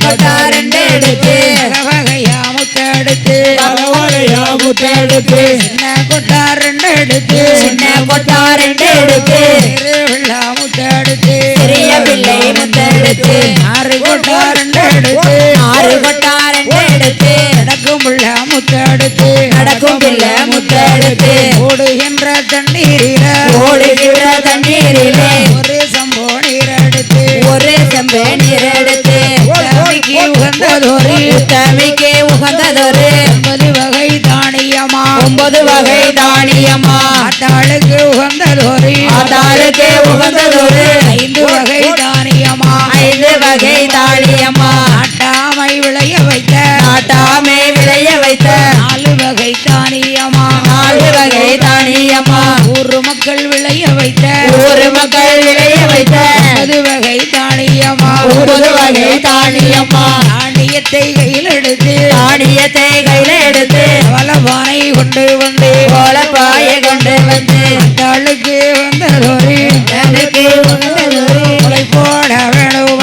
கொட்டா ரெண்டு எடுத்து வகையா முத்தெடுத்து முத்தெடுத்து சின்ன கொட்டா ரெண்டு எடுத்து சின்ன கொட்டா ரெண்டு எடுத்து திருவிழா முத்தெடுத்து சிறிய பிள்ளை முத்தெடுத்து ஆறு கொட்டா ரெண்டு எடுத்து ஆறு கொட்டா ரெண்டு எடுத்து நடக்கும் பிள்ள முத்தெடுத்து நடக்கும் பிள்ளை முத்தெடுத்து ஓடுகின்ற தண்ணீரில ஓடுகிற தண்ணீரிலே ஒரு சம்போ நீர் எடுத்து ஒரு செம்பு நீர் எடுத்து தமிக்கு உகந்ததொரு தமிக்கு உகந்ததொரு 9 வகை தானியமா 9 வகை தானியமா ஆத்தாளுக்கு உகந்ததொரு ஆத்தாளுக்கு உகந்ததொரு 5 வகை தானியமா 5 வகை தானியமா நாட்டாமை விளைய வைத்த நாட்டாமை விளைய வைத்த 4 வகை தானியமா 4 வகை தானியமா ஊர் மக்கள் விளைய வைத்த ஊர் மக்கள் விளைய வைத்த 9 வகை தானியமா 9 வகை தானியமா தானியத்தை கையில் எடுத்து தானியத்தை கையில எடுத்து வலபானை கொண்டு வந்து கோலப்பாயை கொண்டு வந்து ஆத்தாளுக்கு வந்ததொரு எனக்கு உகந்ததொரு முளை போட வேணும்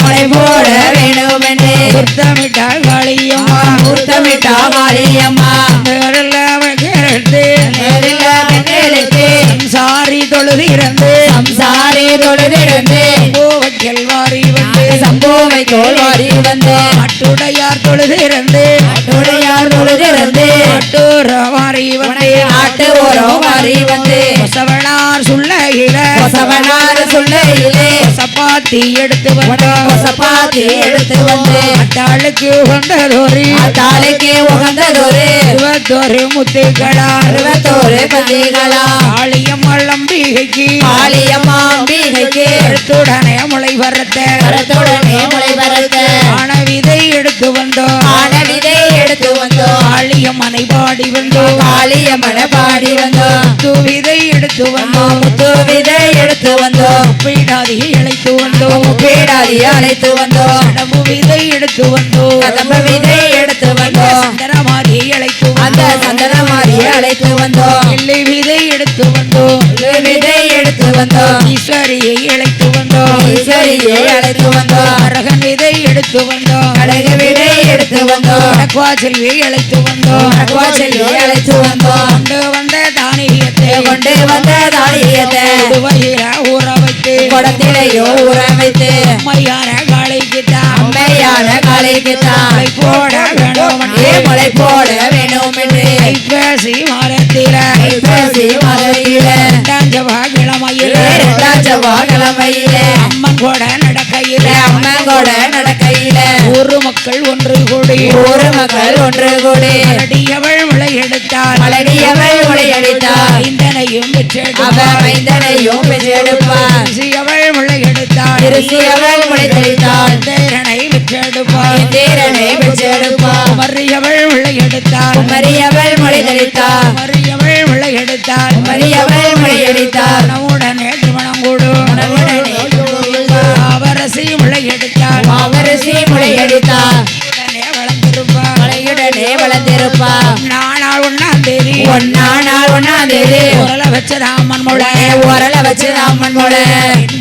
மலை போட வேணும் என்று சுத்தமிட்டால் காளியம்மா முத்தமிட்டா மாரியம்மா கேட்டு பெண்களுக்கு சாரி தொழுதிறந்து சம்சாரி தொழுதிருந்து பூவைக்கல் வாரி வந்து சம்பூவை தோல் வாரி வந்து அட்டுடையார் தொழுதிறந்து துடையார் தொழுதிருந்து அட்டூர வாரி வந்து நாட்டு ஓரம் வாரி வந்து கொசவனார் சுள்ளையில கொசவனார் சொல்லையிலே சப்பாத்தி எடுத்து வந்தோம் சப்பாத்தி எடுத்து வந்து அட்டாளுக்கு வந்ததொரு தாளைக்கு உகந்ததொரு 21 முத்துக்களா 61 பந்திகளா காளியம்மாள் அம்பிகைக்கு காளியம்மா அம்பிகைக்கு கருத்துடனே முளை வரத்த கரத்துடனே முளை பரத்த ஆன விதை எடுத்து வந்தோம் ஆன விதை எடுத்து வந்தோம் காளியம்மனை பாடி வந்தோம் காளியம்மனை பாடி வந்தோம் முத்து விதை எடுத்து வந்தோம் முத்து விதை எடுத்து வந்தோம் பீடாதியை இழைத்து வந்தோம் பீடாதியை அழைத்து வந்தோம் கடம்பு விதை எடுத்து வந்தோம் கதம்ப விதை எடுத்து வந்தோம் சந்தனமாரியை இழைத்து அந்த சந்தனமாரியை அழைத்து வந்தோம் எல்லை விதை எடுத்து வந்தோம் விதை எடுத்து வந்தோம் ஈஸ்வரியை இழைத்து வந்தோம் ஈஸ்வரியை அழைத்து வந்தோம் அரகன் விதை எடுத்து வந்தோம் கழகு விதை எடுத்து வந்தோம் அடக்குவா செல்வியை அழைத்து வந்தோம் அக்வா செல்வி அழைத்து வந்தோம் கொண்டு வந்த தானியத்தை கொண்டு வந்த தானியத்தை வயிற ஊற வைத்து குடத்திலையோ ஊற வைத்து அம்மையான காளைக்கு தான் அம்மையான காளைக்கு தான் போட வேணும் முளை போட வேணும் என்று ஐப்பசி மாதத்தில ஐப்பசி மாதத்தில கிழமையில இரண்டாம் செவ்வாய்க்கிழமையிலே அம்மன் கூட நடக்கையில அம்மன் கூட நடக்கையில ஊரு மக்கள் ஒன்று கூடி ஊர் மக்கள் ஒன்று கூடி அடியவள் விளையெடுத்தாள் மலடியவள் உடையடித்தார் ஐந்தனையும் அவ பெற்றெடுத்தாள் மைந்தனையும் பெற்றெடுப்பார் அவள் விளையெடுத்தாள் திருசியவள் முளைத்தெடுத்தாள் தேரனை பெற்றெடுப்பாள் தீரனை பெற்றெடுப்பார் மறியவள் விளையெடுத்தாள் மரியவள் முளைத்தெடுத்தார் மறியவள் விளையெடுத்தாள் மரியவள் முளையடித்தார் உடனே திருமணம் கூடும் அவரசி விளையெடுத்தாள் அவரசி முளையடித்தார் உடனே வளர்ந்திருப்பாள் மலையுடனே வளர்ந்திருப்பார் நாள் 1ஆம் தேதி நாள் 1ஆம் தேதி உரல வச்ச ராமன் முளை உரல வச்சு ராமன் முளை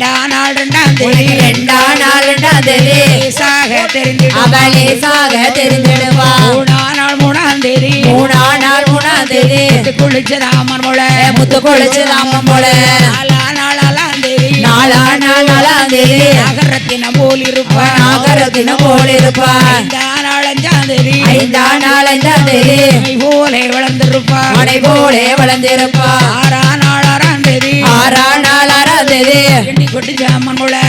2ஆம் தேதி 2ஆம் தேதி லேசாக தெரிந்திடும் அவள் லேசாக தெரிந்திடுவார் 3ஆம் தேதி 3ஆம் தேதி குளிச்ச ராமன் முளை முத்து கொளிச்சு ராமன் முளை 4ஆம் தேதி 4ஆம் தேதி நகரத்தினம் போல் இருப்பார் நாகரத்தினம் போல் இருப்பார் 5ஆம் தேதி 5ஆம் தேதி போலே வளர்ந்திருப்பார் மனை போலே வளர்ந்திருப்பார் 6ஆம் தேதி 6ஆம் தேதி எண்ணி கொட்டி சாமன் முளை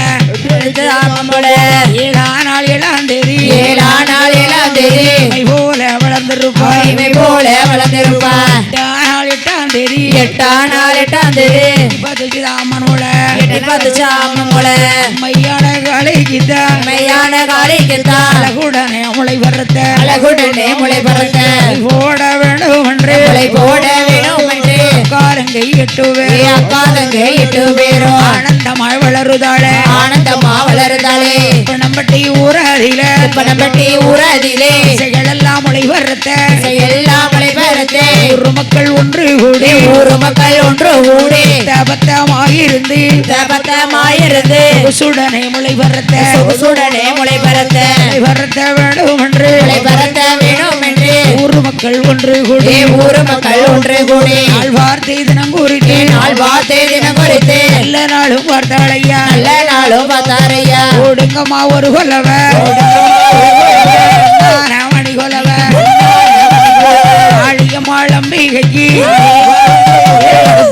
ராமன் முளை 7ஆம் தேதி 7ஆம் தேதி போல வளர்ந்திருப்பார் இவை போல வளர்ந்திருப்பார் 8ஆம் தேதி 8ஆம் தேதி 10 ராமன் முளை 10 சாமன் முளை மையான காலைக்குத்தான் மெய்யான காளிக்குத்தான் அழகுடனே முளை வரத்த அழகுடனே முளை பறத்த போட வேண்டும் என்று முளை போட வேணும் என்று காலங்க தங்கை எட்டு ஏ பேர் அக்கா தங்கை 8 பேரும் ஆனந்தமாய் வளருதாளே ஆனந்தமா வளருதாளே நம்பட்டி ஊராதில பணப்பட்டி ஊராதிலே எல்லாம் மொழி வரத்த எல்லாம் மலை பரத்தே ஊர் மக்கள் ஒன்று கூடி ஊரு மக்கள் ஒன்று கூடி தபத்தமாயிருந்து தபத்தமாயிருந்து சுடனை மொழி வரத்த சொகுசுடனே முளை பரத்த வரத்த வேண்டும் என்று முளை பரத்த வேணும் என்று ஊர் மக்கள் ஒன்று கூடி ஊரு மக்கள் ஒன்று கூடி நாள் வார்த்தை தினம் குறித்து நாள் வார்த்தை தினம் குறித்து நல்ல நாளும் பார்த்தாளையா நல்ல நாளும் பார்த்தாரையா ஓடுங்கம்மா ஒரு கொலவ மணி கொலவ ஆழியம்மாளம்பிகைக்கு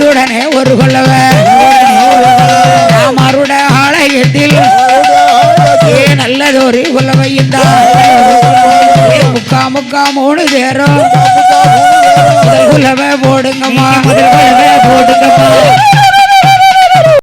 உடனே ஒரு கொலவ ராமருட ஆலயத்தில் நல்லதொரு கொலவையுண்டா முக்கா முக்கா 3 தேரம் முதல் கொலவை போடுங்கம்மா முதல் கொலவை போடுங்கம்மா